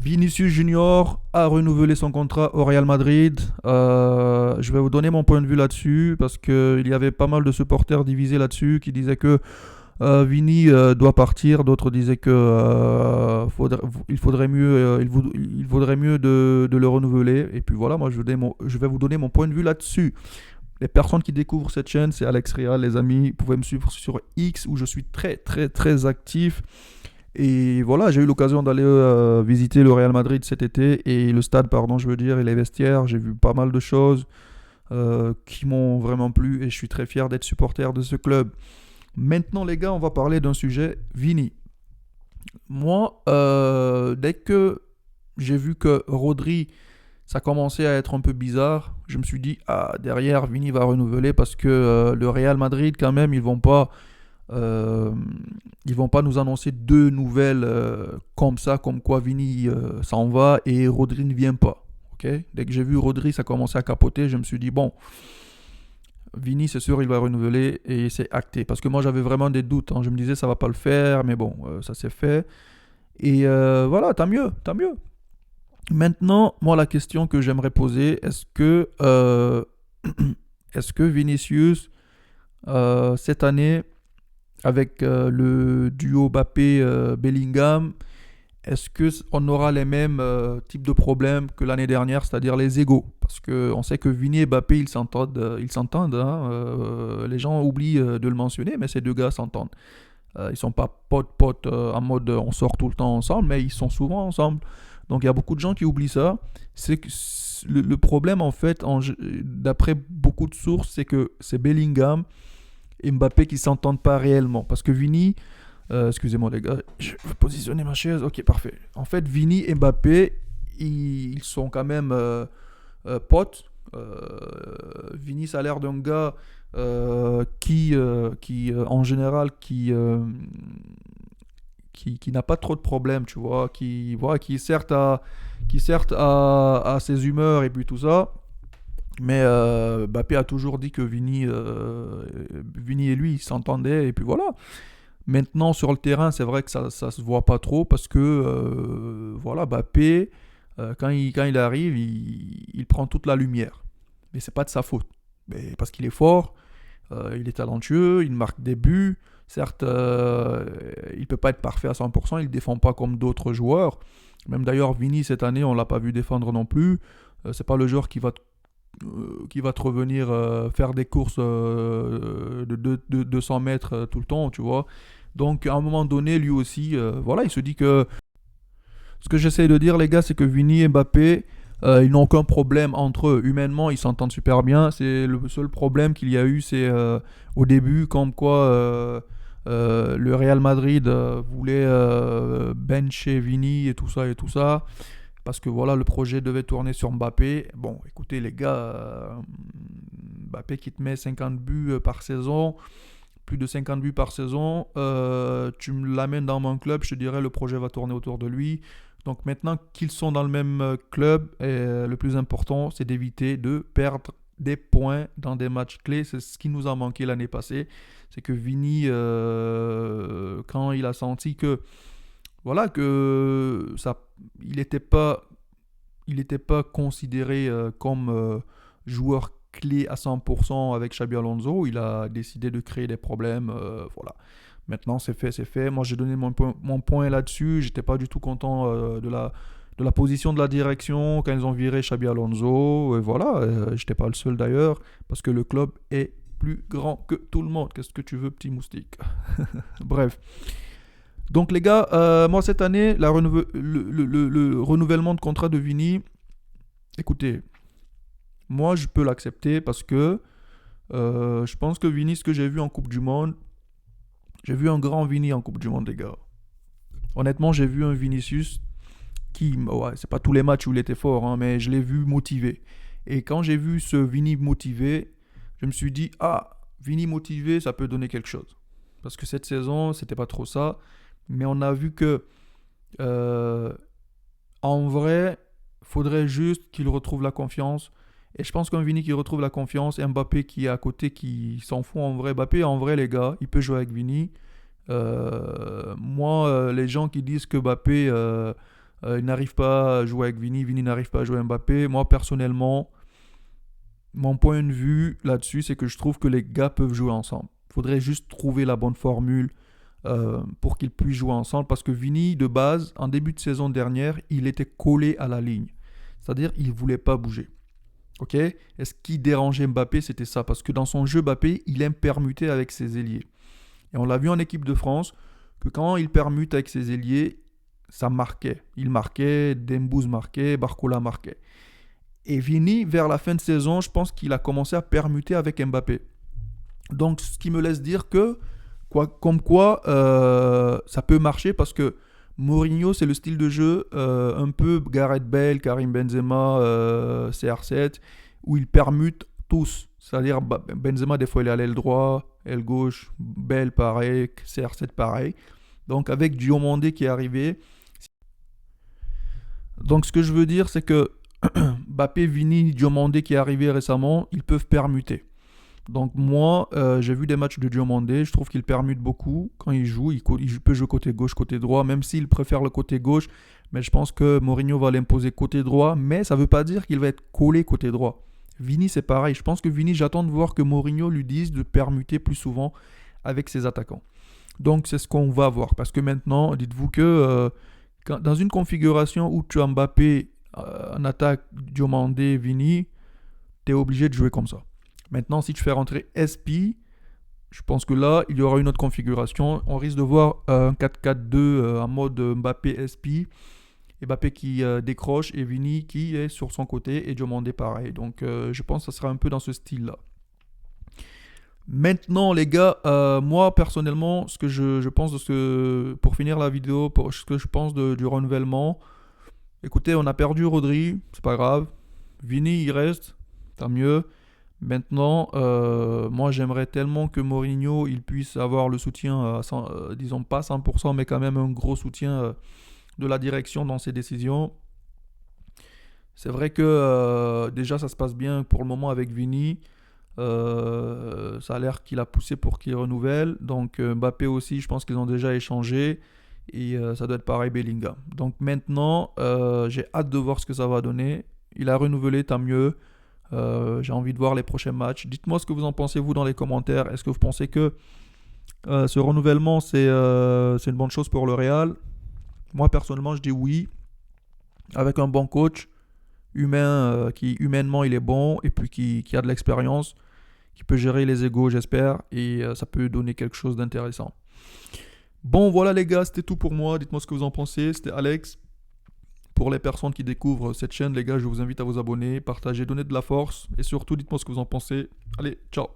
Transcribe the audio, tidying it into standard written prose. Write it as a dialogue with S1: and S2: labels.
S1: Vinicius Junior a renouvelé son contrat au Real Madrid. Je vais vous donner mon point de vue là-dessus parce qu'il y avait pas mal de supporters divisés là-dessus qui disaient que Vini doit partir. D'autres disaient que il faudrait mieux, il vaudrait mieux de le renouveler. Et puis voilà, moi je vais vous donner mon point de vue là-dessus. Les personnes qui découvrent cette chaîne, c'est Alex Real, les amis. Vous pouvez me suivre sur X où je suis très très très actif. Et voilà, j'ai eu l'occasion d'aller visiter le Real Madrid cet été et le stade, pardon, je veux dire, et les vestiaires. J'ai vu pas mal de choses qui m'ont vraiment plu et je suis très fier d'être supporter de ce club. Maintenant, les gars, on va parler d'un sujet, Vini. Moi, dès que j'ai vu que Rodri, ça commençait à être un peu bizarre, je me suis dit, ah, derrière, Vini va renouveler parce que le Real Madrid, quand même, euh, ils vont pas nous annoncer deux nouvelles comme ça, comme quoi Vini s'en va et Rodri ne vient pas. Ok. Dès que j'ai vu Rodri, ça commençait à capoter, je me suis dit, bon, Vini, c'est sûr, il va renouveler et c'est acté. Parce que moi, j'avais vraiment des doutes, hein. Je me disais, ça va pas le faire, mais bon, ça s'est fait. Et voilà, tant mieux, tant mieux. Maintenant, moi, la question que j'aimerais poser, est-ce que Vinicius, cette année, avec le duo Mbappé-Bellingham, est-ce qu'on aura les mêmes types de problèmes que l'année dernière, c'est-à-dire les égaux? Parce qu'on sait que Vini et Mbappé, ils s'entendent, hein. Les gens oublient de le mentionner, mais ces deux gars s'entendent. Ils sont pas potes en mode on sort tout le temps ensemble, mais ils sont souvent ensemble. Donc il y a beaucoup de gens qui oublient ça. C'est que le problème en fait, d'après beaucoup de sources, c'est que c'est Bellingham et Mbappé qui s'entendent pas réellement. Parce que Vini, excusez-moi les gars, je vais positionner ma chaise. Ok, parfait. En fait, Vini et Mbappé, ils sont quand même potes. Vini, ça a l'air d'un gars en général, qui n'a pas trop de problèmes, tu vois, qui certes a ses humeurs et puis tout ça, mais Mbappé a toujours dit que Vini et lui, ils s'entendaient et puis voilà. Maintenant, sur le terrain, c'est vrai que ça se voit pas trop parce que voilà, Mbappé, quand il arrive, il prend toute la lumière. Mais c'est pas de sa faute. Mais parce qu'il est fort, il est talentueux, il marque des buts. Certes, il ne peut pas être parfait à 100%, il ne défend pas comme d'autres joueurs. Même d'ailleurs, Vini, cette année, on ne l'a pas vu défendre non plus. C'est pas le joueur qui va te revenir faire des courses de 200 mètres tout le temps, tu vois. Donc, à un moment donné, lui aussi, voilà, il se dit que ce que j'essaie de dire, les gars, c'est que Vini et Mbappé, ils n'ont aucun problème entre eux. Humainement, ils s'entendent super bien. C'est le seul problème qu'il y a eu, c'est au début, comme quoi le Real Madrid voulait bencher Vini et tout ça et tout ça. Parce que voilà, le projet devait tourner sur Mbappé. Bon, écoutez, les gars, Mbappé qui te met 50 buts par saison, plus de 50 buts par saison, tu me l'amènes dans mon club, je te dirais le projet va tourner autour de lui. Donc maintenant qu'ils sont dans le même club, le plus important, c'est d'éviter de perdre des points dans des matchs clés. C'est ce qui nous a manqué l'année passée. C'est que Vini, quand il a senti que voilà que ça, il n'était pas considéré comme joueur clé à 100% avec Xabi Alonso. Il a décidé de créer des problèmes. Voilà. Maintenant, c'est fait, c'est fait. Moi, j'ai donné mon point là-dessus. J'étais pas du tout content de la position de la direction quand ils ont viré Xabi Alonso. Et voilà, j'étais pas le seul d'ailleurs, parce que le club est plus grand que tout le monde. Qu'est-ce que tu veux, petit moustique? Bref. Donc les gars, moi cette année, le renouvellement de contrat de Vini, écoutez, moi je peux l'accepter parce que je pense que Vini, ce que j'ai vu en Coupe du Monde, j'ai vu un grand Vini en Coupe du Monde, les gars. Honnêtement, j'ai vu un Vinicius qui, ouais, c'est pas tous les matchs où il était fort, hein, mais je l'ai vu motivé. Et quand j'ai vu ce Vini motivé, je me suis dit, ah, Vini motivé, ça peut donner quelque chose. Parce que cette saison, c'était pas trop ça. Mais on a vu que, euh, en vrai, faudrait juste qu'il retrouve la confiance. Et je pense qu'un Vini qui retrouve la confiance et Mbappé qui est à côté, qui s'en fout en vrai. Mbappé, en vrai, les gars, il peut jouer avec Vini. Moi, les gens qui disent que Mbappé Il n'arrive pas à jouer avec Vini, Vini n'arrive pas à jouer avec Mbappé. Moi, personnellement, mon point de vue là-dessus, c'est que je trouve que les gars peuvent jouer ensemble. Il faudrait juste trouver la bonne formule pour qu'ils puissent jouer ensemble. Parce que Vini, de base, en début de saison dernière, il était collé à la ligne. C'est-à-dire, il ne voulait pas bouger. Ok. Et ce qui dérangeait Mbappé, c'était ça. Parce que dans son jeu, Mbappé, il aime permuter avec ses ailiers. Et on l'a vu en équipe de France, que quand il permute avec ses ailiers, ça marquait. Il marquait, Dembouz marquait, Barcola marquait. Et Vini, vers la fin de saison, je pense qu'il a commencé à permuter avec Mbappé. Donc, ce qui me laisse dire que, comme quoi, ça peut marcher parce que Mourinho, c'est le style de jeu un peu Gareth Bale, Karim Benzema, CR7, où il permute tous. C'est-à-dire, Benzema, des fois, il est à l'aile droit, aile gauche, Bale, pareil, CR7, pareil. Donc, avec Diomandé qui est arrivé. Donc, ce que je veux dire, c'est que Mbappé, Vini, Diomandé qui est arrivé récemment, ils peuvent permuter. Donc moi, j'ai vu des matchs de Diomandé, je trouve qu'il permute beaucoup quand il joue. Il peut jouer côté gauche, côté droit, même s'il préfère le côté gauche. Mais je pense que Mourinho va l'imposer côté droit, mais ça ne veut pas dire qu'il va être collé côté droit. Vini, c'est pareil. Je pense que Vini, j'attends de voir que Mourinho lui dise de permuter plus souvent avec ses attaquants. Donc c'est ce qu'on va voir. Parce que maintenant, dites-vous que dans une configuration où tu as Mbappé en attaque, Diomandé, Vini, tu es obligé de jouer comme ça. Maintenant, si tu fais rentrer SP, je pense que là, il y aura une autre configuration. On risque de voir un 4-4-2 en mode Mbappé-SP. Mbappé qui décroche et Vini qui est sur son côté et Diomandé pareil. Donc, je pense que ça sera un peu dans ce style-là. Maintenant, les gars, moi, personnellement, ce que je pense de pour finir la vidéo, ce que je pense du renouvellement, écoutez, on a perdu Rodri, c'est pas grave. Vini, il reste, tant mieux. Maintenant, moi j'aimerais tellement que Mourinho il puisse avoir le soutien, disons pas 100%, mais quand même un gros soutien de la direction dans ses décisions. C'est vrai que déjà ça se passe bien pour le moment avec Vini. Ça a l'air qu'il a poussé pour qu'il renouvelle. Donc Mbappé aussi, je pense qu'ils ont déjà échangé. Et ça doit être pareil Bellingham. Donc maintenant, j'ai hâte de voir ce que ça va donner. Il a renouvelé, tant mieux. J'ai envie de voir les prochains matchs. Dites-moi ce que vous en pensez, vous, dans les commentaires. Est-ce que vous pensez que ce renouvellement, c'est une bonne chose pour le Real? Moi, personnellement, je dis oui. Avec un bon coach, humain, qui humainement, il est bon, et puis qui a de l'expérience, qui peut gérer les égos, j'espère, et ça peut donner quelque chose d'intéressant. Bon, voilà les gars, c'était tout pour moi. Dites-moi ce que vous en pensez. C'était Alex. Pour les personnes qui découvrent cette chaîne, les gars, je vous invite à vous abonner, partager, donner de la force. Et surtout, dites-moi ce que vous en pensez. Allez, ciao!